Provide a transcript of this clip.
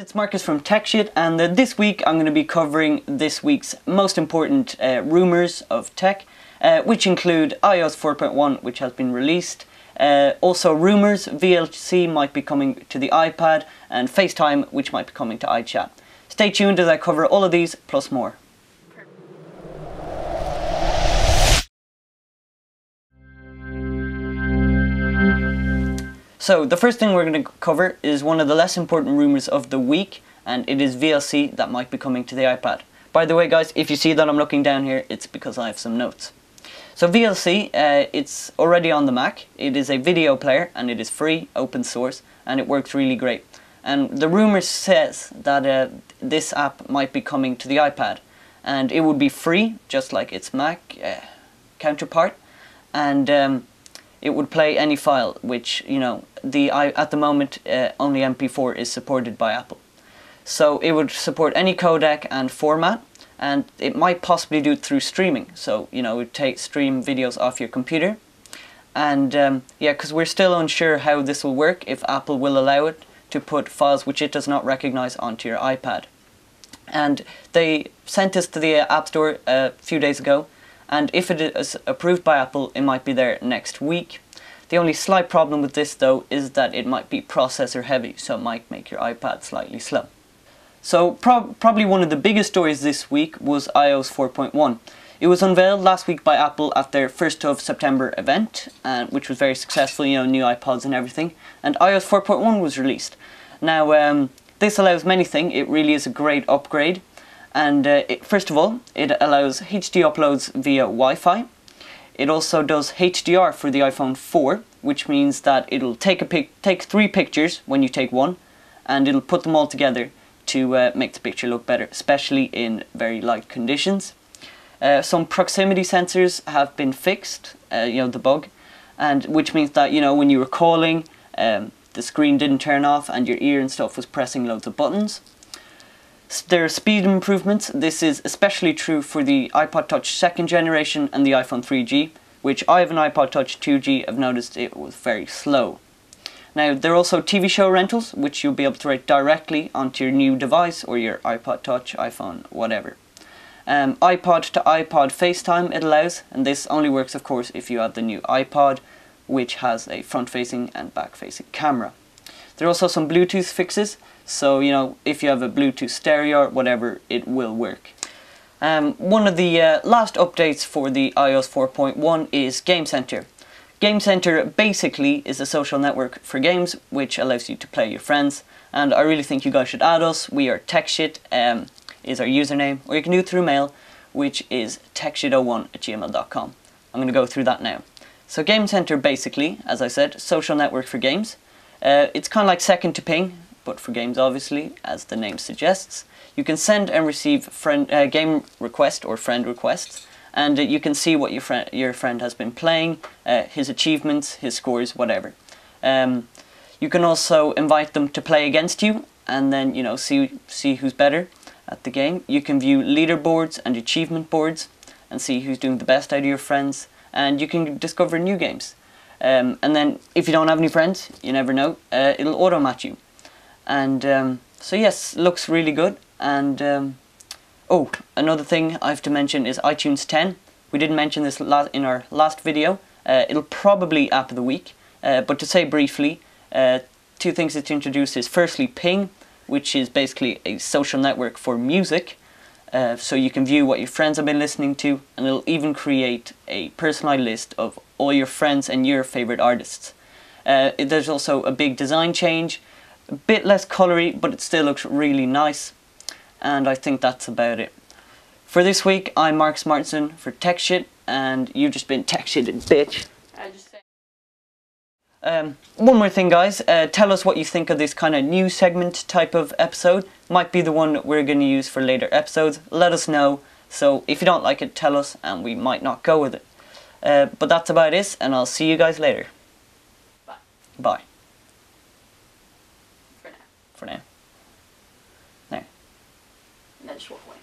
It's Marcus from TechShit, and this week I'm going to be covering this week's most important rumours of tech, which include iOs 4.1, which has been released. Also rumours VLC might be coming to the iPad, and FaceTime, which might be coming to iChat. Stay tuned as I cover all of these, plus more. So the first thing we're going to cover is one of the less important rumours of the week, and it is VLC that might be coming to the iPad. By the way guys, if you see that I'm looking down here, it's because I have some notes. So VLC, it's already on the Mac. It is a video player and it is free, open source, and it works really great. And the rumour says that this app might be coming to the iPad, and it would be free, just like its Mac counterpart, and it would play any file, which, you know, at the moment only MP4 is supported by Apple. So it would support any codec and format, and it might possibly do it through streaming. So, you know, it would stream videos off your computer. And yeah, because we're still unsure how this will work, if Apple will allow it to put files which it does not recognize onto your iPad. And they sent this to the App Store a few days ago, and if it is approved by Apple, it might be there next week. The only slight problem with this though is that it might be processor heavy, so it might make your iPad slightly slow. So probably one of the biggest stories this week was iOs 4.1. It was unveiled last week by Apple at their 1st of September event, which was very successful, you know, new iPods and everything, and iOs 4.1 was released. Now this allows many things. It really is a great upgrade. And first of all, it allows HD uploads via Wi-Fi. It also does HDR for the iPhone 4, which means that it'll take 3 pictures when you take one, and it'll put them all together to make the picture look better, especially in very light conditions. Some proximity sensors have been fixed, you know, the bug, and which means that, you know, when you were calling, the screen didn't turn off and your ear and stuff was pressing loads of buttons. There are speed improvements. This is especially true for the iPod Touch 2nd generation and the iPhone 3G, which I have an iPod Touch 2G, I've noticed it was very slow. Now there are also TV show rentals, which you'll be able to write directly onto your new device or your iPod Touch, iPhone, whatever. iPod to iPod FaceTime it allows, and this only works of course if you have the new iPod, which has a front-facing and back-facing camera. There are also some Bluetooth fixes, so, you know, if you have a Bluetooth stereo or whatever, it will work. One of the last updates for the iOs 4.1 is Game Center. Game Center basically is a social network for games, which allows you to play your friends, and I really think you guys should add us. We are TechShit, is our username, or you can do it through mail, which is techshit01@gmail.com. I'm going to go through that now. So Game Center basically, as I said, social network for games. It's kind of like second to Ping, but for games obviously, as the name suggests. You can send and receive game requests or friend requests, and you can see what your friend has been playing, his achievements, his scores, whatever. You can also invite them to play against you, and then, you know, see who's better at the game. You can view leaderboards and achievement boards and see who's doing the best out of your friends, and you can discover new games. And then if you don't have any friends, you never know, it'll auto-match you. And so yes, looks really good. And oh, another thing I have to mention is iTunes 10. We didn't mention this in our last video. It'll probably app of the week, but to say briefly, 2 things it's introduced is firstly Ping, which is basically a social network for music. So you can view what your friends have been listening to, and it'll even create a personalized list of all your friends and your favorite artists. There's also a big design change, a bit less colory, but it still looks really nice, and I think that's about it. For this week, I'm Marcus Martinson for TechShit, and you've just been TechShitted, bitch. One more thing guys, tell us what you think of this kind of new segment type of episode. Might be the one we're going to use for later episodes. Let us know. So if you don't like it, tell us and we might not go with it. But that's about it, and I'll see you guys later. Bye. Bye. For now. For now. There. And then just walk away.